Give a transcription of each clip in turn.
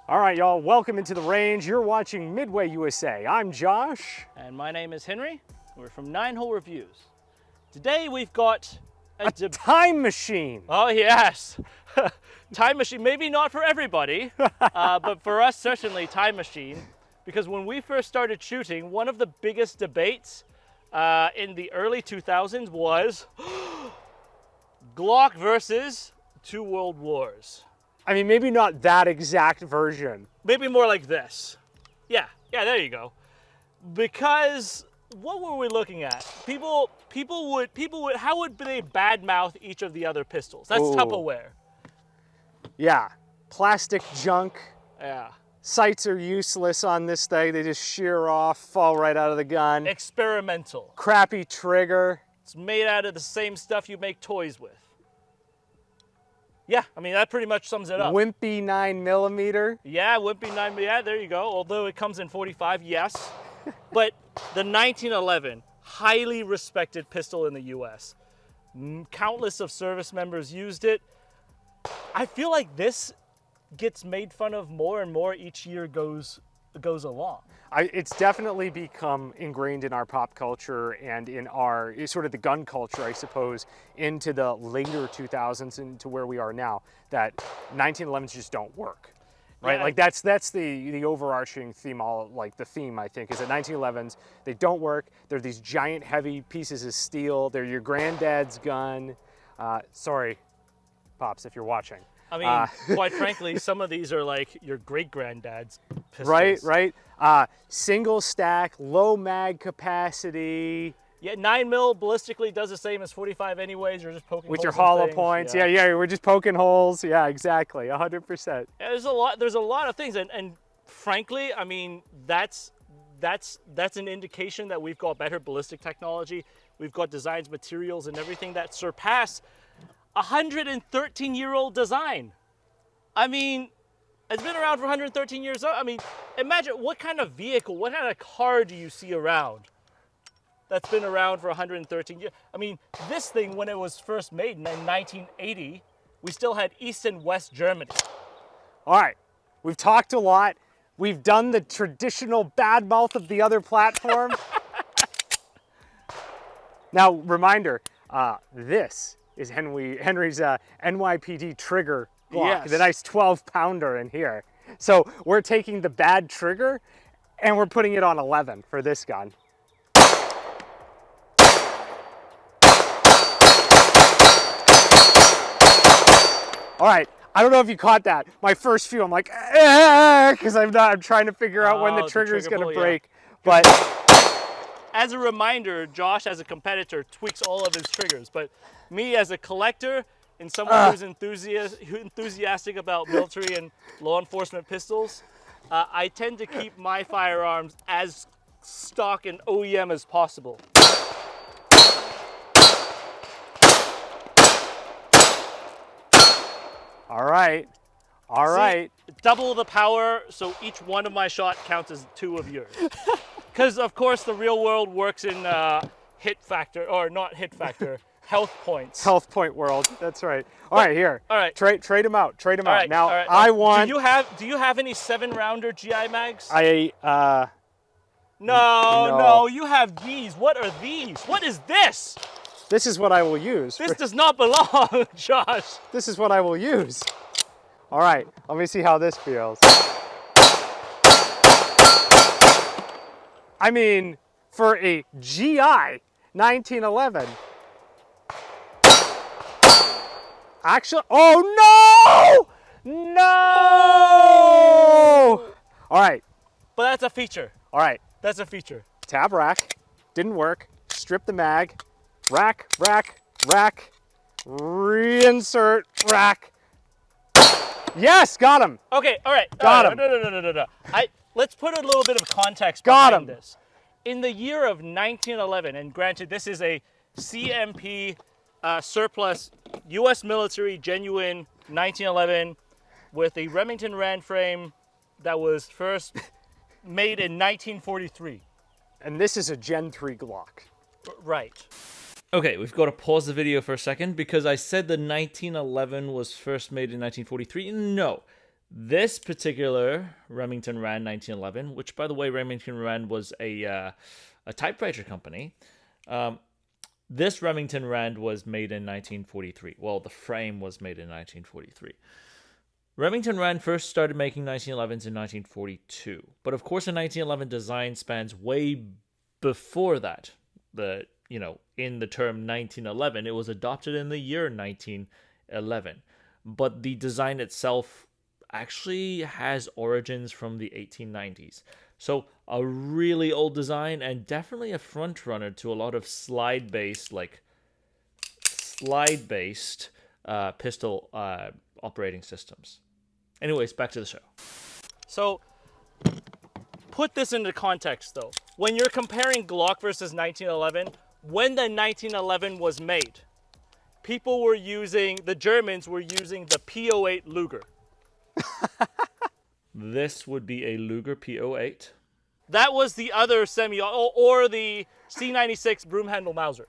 All right, y'all, welcome into the range. You're watching Midway USA. I'm Josh. And my name is Henry. We're from Nine Hole Reviews. Today we've got A time machine. Oh yes, time machine. Maybe not for everybody, but for us certainly time machine. Because when we first started shooting, one of the biggest debates in the early 2000s was Glock versus two world wars. I mean, maybe not that exact version. Maybe more like this. Yeah, there you go. Because what were we looking at? People would, how would they badmouth each of the other pistols? That's Ooh. Tupperware. Yeah, plastic junk. Yeah. Sights are useless on this thing. They just shear off, fall right out of the gun. Experimental. Crappy trigger. It's made out of the same stuff you make toys with. Yeah, I mean, that pretty much sums it up. Wimpy 9mm. Yeah, Wimpy 9, yeah, there you go. Although it comes in 45, yes. But the 1911, highly respected pistol in the US. Countless of service members used it. I feel like this gets made fun of more and more each year goes along. It's definitely become ingrained in our pop culture and in our sort of the gun culture, I suppose, into the later 2000s and to where we are now, that 1911s just don't work, right? Yeah. Like that's the overarching theme, the theme, I think, is that 1911s, they don't work. They're these giant heavy pieces of steel. They're your granddad's gun. Sorry, Pops, if you're watching. I mean, quite frankly, some of these are like your great-granddad's pistols. Right. Single stack, low mag capacity. Yeah, 9mm ballistically does the same as 45 anyways. You're just poking with holes your in hollow things. points. Yeah, we're just poking holes. Yeah, exactly, 100%. Yeah, there's a lot of things, and frankly, I mean, that's an indication that we've got better ballistic technology. We've got designs, materials, and everything that surpass 113-year-old design. I mean, it's been around for 113 years. I mean, imagine what kind of vehicle, what kind of car do you see around that's been around for 113 years? I mean, this thing, when it was first made in 1980, we still had East and West Germany. All right, we've talked a lot. We've done the traditional bad mouth of the other platform. Now, reminder, this is Henry's NYPD trigger Glock, Yes. the nice 12-pounder in here. So we're taking the bad trigger and we're putting it on 11 for this gun. All right, I don't know if you caught that. My first few, I'm like, because I'm trying to figure out when the trigger is going to break. Yeah. But as a reminder, Josh, as a competitor, tweaks all of his triggers. But me, as a collector and someone who's enthusiastic about military and law enforcement pistols, I tend to keep my firearms as stock and OEM as possible. All right. Double the power, so each one of my shot counts as two of yours. Because, of course, the real world works in hit factor, or not hit factor, health points. Health point world, that's right. All right, here. All right. Trade them out, Now, all right. I want... Do you have any 7-rounder GI mags? No, you have these. What are these? What is this? This is what I will use. This does not belong, Josh. This is what I will use. All right, let me see how this feels. I mean, for a GI 1911. Actually, oh no! No! All right. But that's a feature. All right. That's a feature. Tab rack, didn't work. Strip the mag, rack, reinsert, rack. Yes, got him. Okay, all right. Got him. No. Let's put a little bit of context Got behind him. this. In the year of 1911, and granted this is a CMP surplus U.S. military genuine 1911 with a Remington Rand frame that was first made in 1943. And this is a Gen 3 Glock. Right. Okay, we've got to pause the video for a second because I said the 1911 was first made in 1943. No, This particular Remington Rand 1911, which by the way, Remington Rand was a typewriter company. This Remington Rand was made in 1943. Well, the frame was made in 1943. Remington Rand first started making 1911s in 1942. But of course, the 1911 design spans way before that. In the term 1911, it was adopted in the year 1911. But the design itself actually has origins from the 1890s. So a really old design and definitely a front runner to a lot of slide-based pistol operating systems. Anyways, back to the show. So put this into context though. When you're comparing Glock versus 1911, when the 1911 was made, the Germans were using the P08 Luger. This would be a Luger P08. That was the other or the C96 Broomhandle Mauser.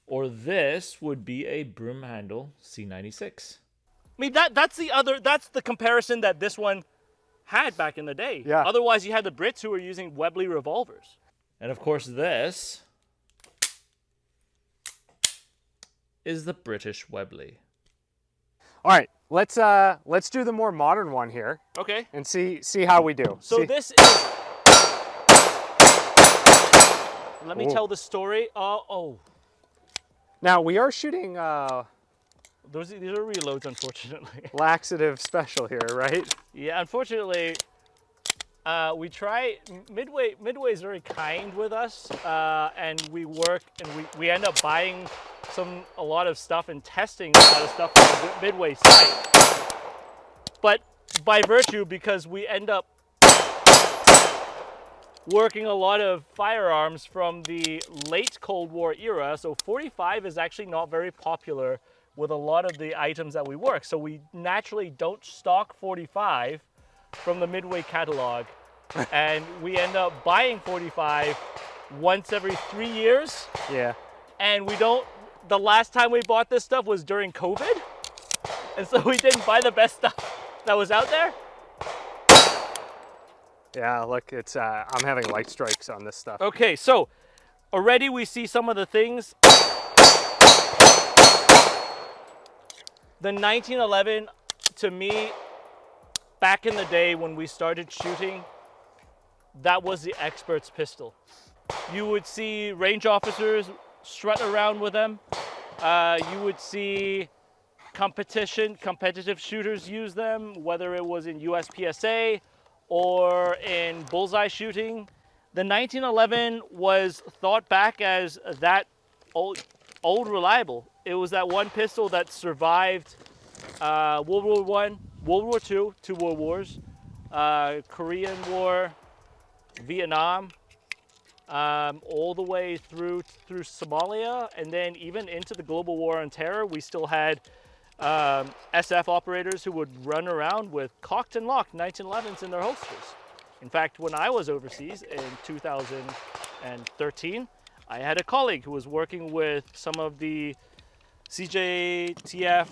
Or this would be a Broomhandle C96. I mean, that's the comparison that this one had back in the day. Yeah. Otherwise, you had the Brits who were using Webley revolvers. And of course, this is the British Webley. All right, let's do the more modern one here Okay. and see how we do. So this is. Let me tell the story. Now we are shooting These are reloads, unfortunately. laxative special here, right? Yeah, unfortunately, we try. Midway is very kind with us, and we work and we end up buying a lot of stuff and testing a lot of stuff on the Midway site. But by virtue, because we end up working a lot of firearms from the late Cold War era, so 45 is actually not very popular with a lot of the items that we work. So we naturally don't stock 45 from the Midway catalog, and we end up buying 45 once every 3 years. Yeah. And the last time we bought this stuff was during COVID, and so we didn't buy the best stuff that was out there. Yeah, look, it's I'm having light strikes on this stuff. Okay, so already we see some of the things. The 1911, to me, back in the day when we started shooting, that was the expert's pistol. You would see range officers strut around with them. You would see competitive shooters use them, whether it was in USPSA or in bullseye shooting. The 1911 was thought back as that old reliable. It was that one pistol that survived World War I, World War II, 2 World Wars, Korean War, Vietnam, all the way through Somalia, and then even into the global war on terror. We still had SF operators who would run around with cocked and locked 1911s in their holsters. In fact, when I was overseas in 2013, I had a colleague who was working with some of the CJTF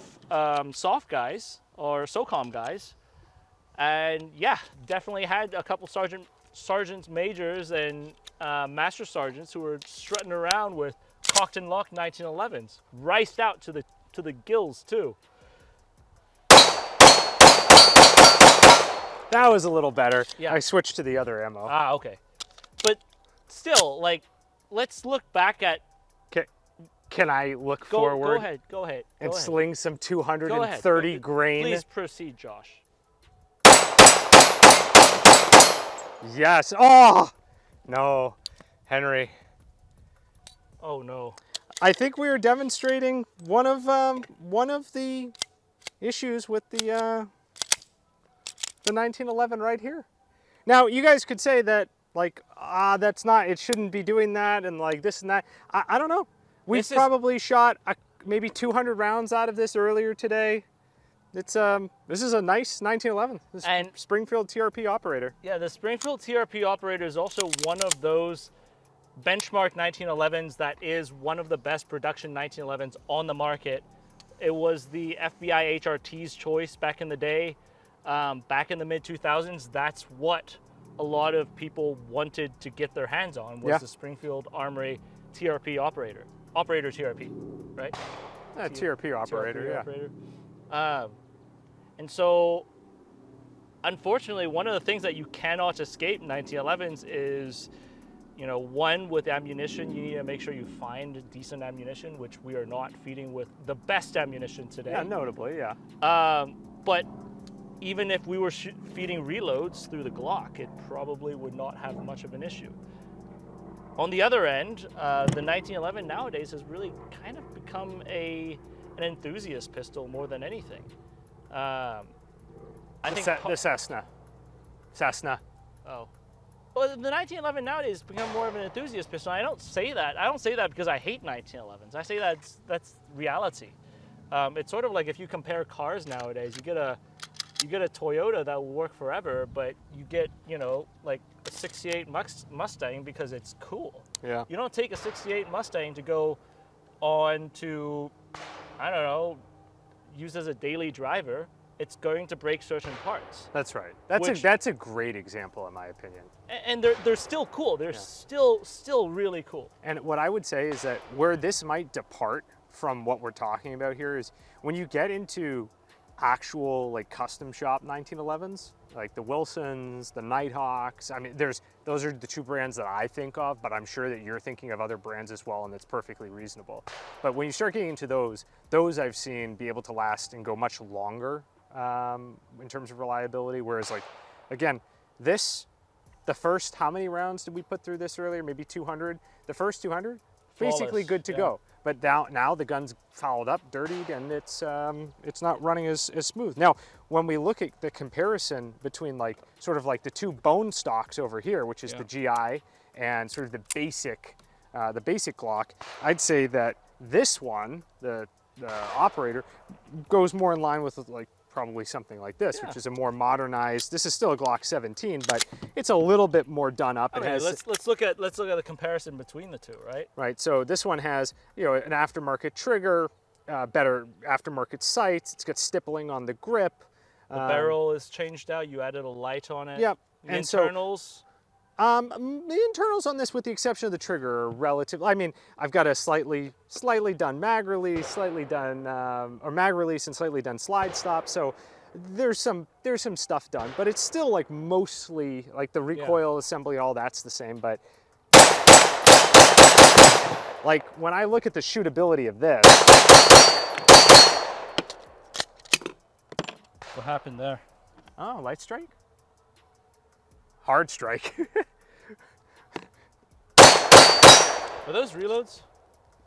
SOF guys, or SOCOM guys, and yeah, definitely had a couple sergeants majors and master sergeants who were strutting around with cocked and locked 1911s, riced out to the gills too. That was a little better. Yeah. I switched to the other ammo. Ah, okay. But still, like, let's look back at. Can I look forward? Go ahead. And Go ahead. sling some Go ahead. 230 grain. Please proceed, Josh. Yes. Oh no, Henry. Oh no. I think we are demonstrating one of the issues with the 1911 right here. Now you guys could say that like that's not, it shouldn't be doing that, and like this and that. I don't know. We've probably shot maybe 200 rounds out of this earlier today. It's this is a nice 1911. This And Springfield TRP operator. yeah, the Springfield TRP operator is also one of those benchmark 1911s that is one of the best production 1911s on the market. It was the FBI HRT's choice back in the day. Back in the mid 2000s, that's what a lot of people wanted to get their hands on, was Yeah. the Springfield Armory TRP operator TRP, right? TRP operator, yeah. operator. And so, unfortunately, one of the things that you cannot escape in 1911s is, one, with ammunition, you need to make sure you find decent ammunition, which we are not feeding with the best ammunition today. Yeah, notably, yeah. But even if we were feeding reloads through the Glock, it probably would not have much of an issue. On the other end, the 1911 nowadays has really kind of become an enthusiast pistol more than anything. I think The Cessna. Oh. Well, the 1911 nowadays has become more of an enthusiast pistol. I don't say that because I hate 1911s. I say that's reality. It's sort of like if you compare cars nowadays, you get a Toyota that will work forever, but you get, like a 68 Mustang because it's cool. Yeah. You don't take a 68 Mustang to go on to, I don't know, use as a daily driver. It's going to break certain parts. That's right. Which- That's a great example, in my opinion. And they're still cool. They're still really cool. And what I would say is that where this might depart from what we're talking about here is when you get into actual like custom shop 1911s, like the Wilsons, the Nighthawks. I mean, those are the two brands that I think of, but I'm sure that you're thinking of other brands as well, and that's perfectly reasonable. But when you start getting into those I've seen be able to last and go much longer in terms of reliability. Whereas like, again, the first, how many rounds did we put through this earlier? Maybe 200. The first 200, basically Flawless, good to yeah. go. But now the gun's fouled up, dirtied, and it's not running as smooth. Now, when we look at the comparison between like sort of like the two bone stocks over here, which is the GI and sort of the basic Glock, I'd say that this one, the operator, goes more in line with like probably something like this, which is a more modernized. This is still a Glock 17, but it's a little bit more done up. I mean, let's look at the comparison between the two, right? Right, so this one has, an aftermarket trigger, better aftermarket sights. It's got stippling on the grip. The barrel is changed out. You added a light on it. Yep. The And so internals. the internals on this, with the exception of the trigger, are relative. I mean, I've got a slightly done mag release, slightly done or mag release and slightly done slide stop. So there's some stuff done, but it's still like mostly like the recoil assembly, all that's the same. But like when I look at the shootability of this, What happened there? oh, light strike, hard strike. Are those reloads?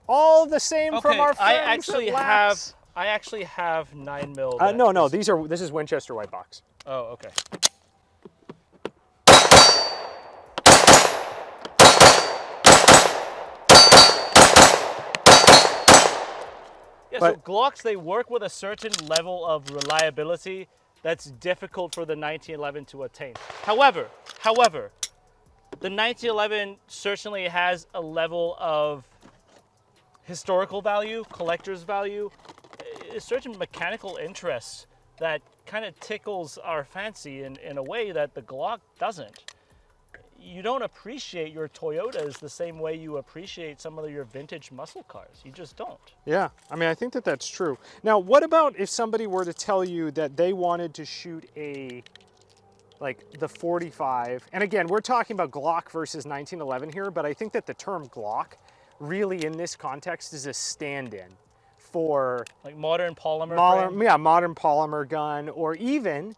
All the same from our friends I actually at have Lax. 9mm. No, this is Winchester White Box. Oh, okay. Yeah, so But- Glocks, they work with a certain level of reliability that's difficult for the 1911 to attain. However, the 1911 certainly has a level of historical value, collector's value, a certain mechanical interest that kind of tickles our fancy in a way that the Glock doesn't. You don't appreciate your Toyotas the same way you appreciate some of your vintage muscle cars. You just don't. Yeah, I mean, I think that that's true. Now, what about if somebody were to tell you that they wanted to shoot the 45, and again, we're talking about Glock versus 1911 here, but I think that the term Glock really in this context is a stand-in for Like modern polymer frame. modern polymer gun, or even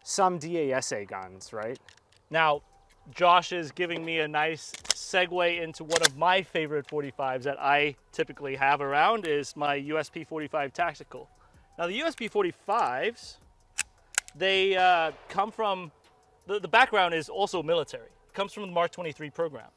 some DASA guns, right? Now, Josh is giving me a nice segue into one of my favorite 45s that I typically have around is my USP 45 Tactical. Now, the USP 45s, they come from, the background is also military. It comes from the Mark 23 program.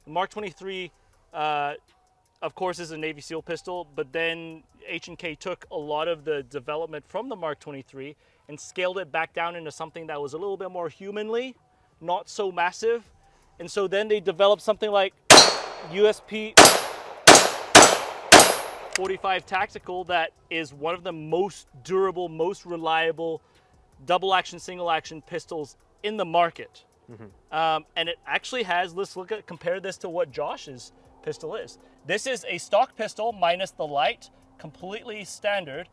The Mark 23, of course, is a Navy SEAL pistol, but then H&K took a lot of the development from the Mark 23 and scaled it back down into something that was a little bit more humanly, not so massive. And so then they developed something like USP .45 tactical that is one of the most durable, most reliable double action, single action pistols in the market. And it actually has, let's compare this to what Josh's pistol is. This is a stock pistol minus the light, completely standard,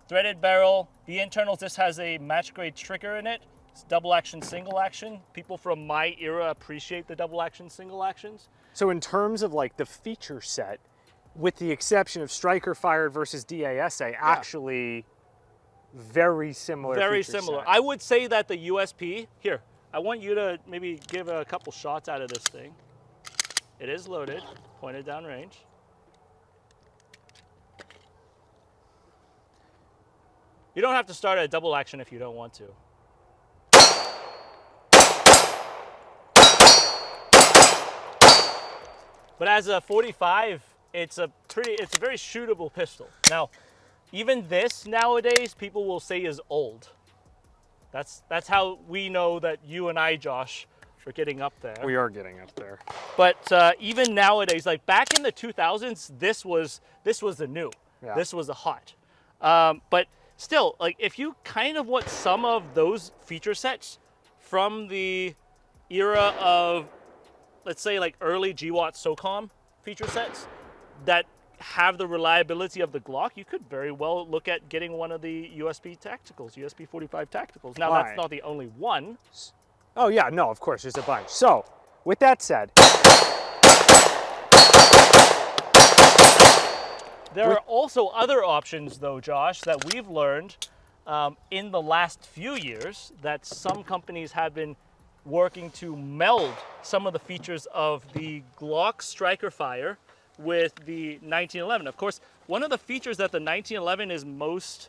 threaded barrel. The internals, this has a match grade trigger in it. It's double action, single action. People from my era appreciate the double action, single actions. So in terms of like the feature set, with the exception of striker fired versus DASA, actually very similar. Very feature similar. set. I would say that the USP, here, I want you to maybe give a couple shots out of this thing. It is loaded, pointed down range. You don't have to start at double action if you don't want to. But as a 45, it's a very shootable pistol. Now, even this nowadays, people will say is old. That's how we know that you and I, Josh, are getting up there. We are getting up there. But even nowadays, like back in the 2000s, this was the new. Yeah. This was the hot. But still, like if you kind of want some of those feature sets from the era of, let's say, like early GWAT SOCOM feature sets that have the reliability of the Glock, you could very well look at getting one of the USP tacticals, USP 45 tacticals. Now, Right. that's not the only one. Oh yeah, no, of course, there's a bunch. So, with that said, There are also other options, though, Josh, that we've learned in the last few years that some companies have been working to meld some of the features of the Glock Striker Fire with the 1911. Of course, one of the features that the 1911 is most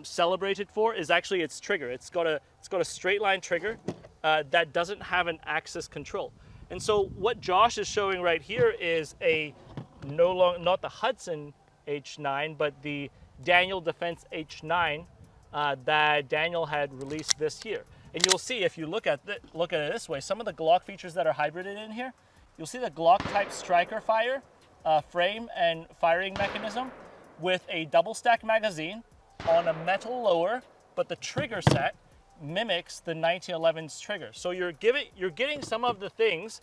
celebrated for is actually its trigger. It's got a straight line trigger that doesn't have an axis control. And so what Josh is showing right here is not the Hudson H9, but the Daniel Defense H9 that Daniel had released this year. And you'll see if you look at it this way, some of the Glock features that are hybrided in here, you'll see the Glock type striker fire frame and firing mechanism with a double stack magazine on a metal lower, but the trigger set mimics the 1911's trigger. So you're getting some of the things.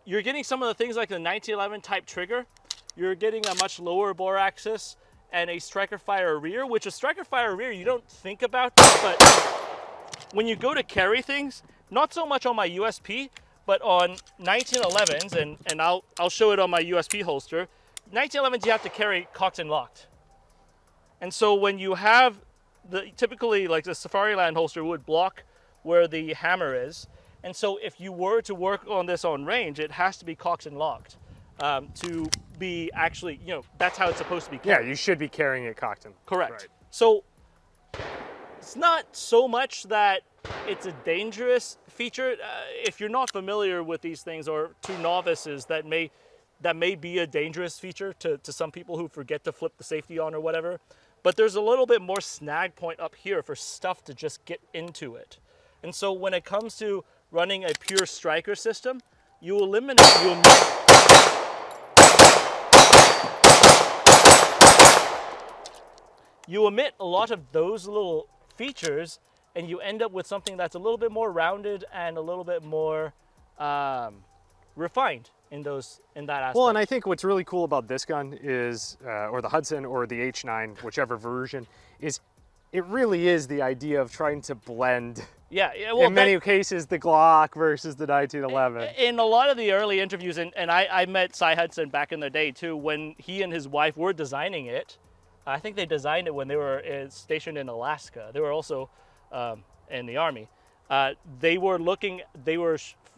You're getting some of the things like the 1911 type trigger. You're getting a much lower bore axis and a striker fire rear, which a striker fire rear, you don't think about this, but when you go to carry things, not so much on my USP, but on 1911s, and I'll show it on my USP holster, 1911s you have to carry cocked and locked. And so when you have typically like the Safariland holster would block where the hammer is. And so if you were to work on this on range, it has to be cocked and locked to be actually, that's how it's supposed to be carried. yeah, you should be carrying it cocked and Correct. Right. So it's not so much that it's a dangerous feature. If you're not familiar with these things, or to novices, that may be a dangerous feature to some people who forget to flip the safety on or whatever. But there's a little bit more snag point up here for stuff to just get into it. And so when it comes to running a pure striker system, you omit a lot of those little features, and you end up with something that's a little bit more rounded and a little bit more refined in that aspect. Well, and I think what's really cool about this gun is, or the Hudson or the H9, whichever version, is it really is the idea of trying to blend, yeah, well, in many cases, the Glock versus the 1911. In a lot of the early interviews, and I met Cy Hudson back in the day too, when he and his wife were designing it. I think they designed it when they were stationed in Alaska. They were also in the Army. They were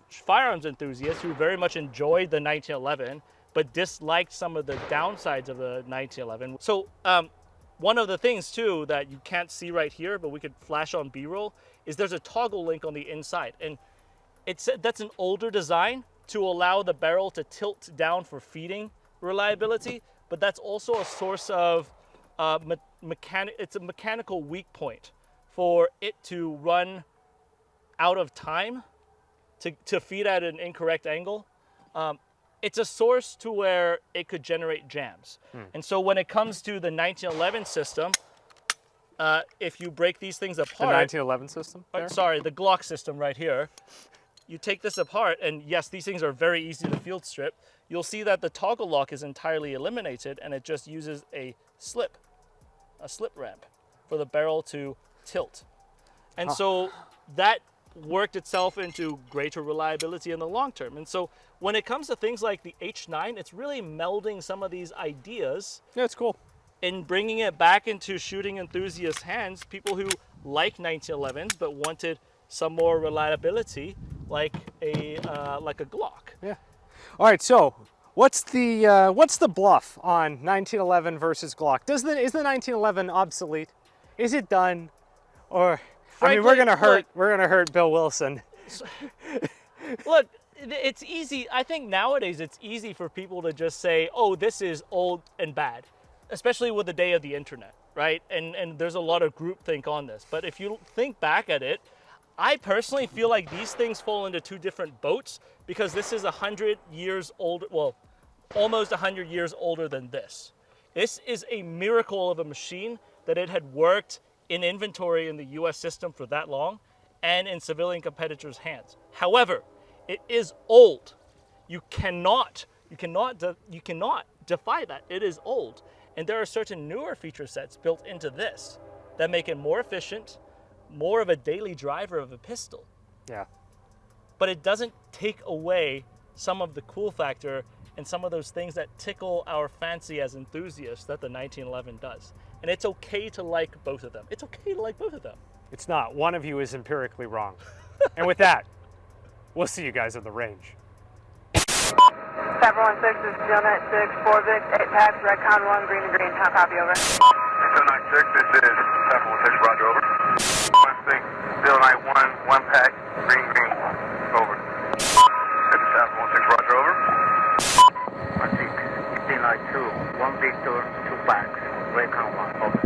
firearms enthusiasts who very much enjoyed the 1911, but disliked some of the downsides of the 1911. So one of the things too that you can't see right here, but we could flash on B-roll, is there's a toggle link on the inside. And that's an older design to allow the barrel to tilt down for feeding reliability, but that's also a source of it's a mechanical weak point for it to run out of time to feed at an incorrect angle, it's a source to where it could generate jams. And so when it comes to the 1911 system, if you break these things The apart, 1911 system? there? sorry, the Glock system right here, you take this apart, and yes, these things are very easy to field strip. You'll see that the toggle lock is entirely eliminated, and it just uses a slip ramp for the barrel to tilt. And so that worked itself into greater reliability in the long term. And so when it comes to things like the H9, it's really melding some of these ideas Yeah, it's cool. and bringing it back into shooting enthusiasts' hands, people who like 1911s but wanted some more reliability, like a Glock. Yeah. All right. So, what's the bluff on 1911 versus Glock? Is the 1911 obsolete? Is it done? Or I mean, we're Frankly, gonna hurt Bill Wilson. Look, it's easy. I think nowadays it's easy for people to just say, "Oh, this is old and bad," especially with the day of the internet, right? And there's a lot of groupthink on this. But if you think back at it, I personally feel like these things fall into two different boats, because this is 100 years old. Well, almost 100 years older than this. This is a miracle of a machine that it had worked in inventory in the US system for that long and in civilian competitors' hands. However, it is old. You cannot defy that. It is old. And there are certain newer feature sets built into this that make it more efficient, more of a daily driver of a pistol. Yeah. But it doesn't take away some of the cool factor and some of those things that tickle our fancy as enthusiasts that the 1911 does. And it's okay to like both of them. It's okay to like both of them. It's not. One of you is empirically wrong. And with that, we'll see you guys at the range. 716 is Gillnet 6, 4 Vic, 8 packs, Redcon 1, green to green, how copy, over. 296, this is 716, roger, over. 16, Bill Knight 1 pack, green, over. This is 716, roger, over. 16, Bill Knight 2, 1 Victor, 2 packs, Redcon 1, over.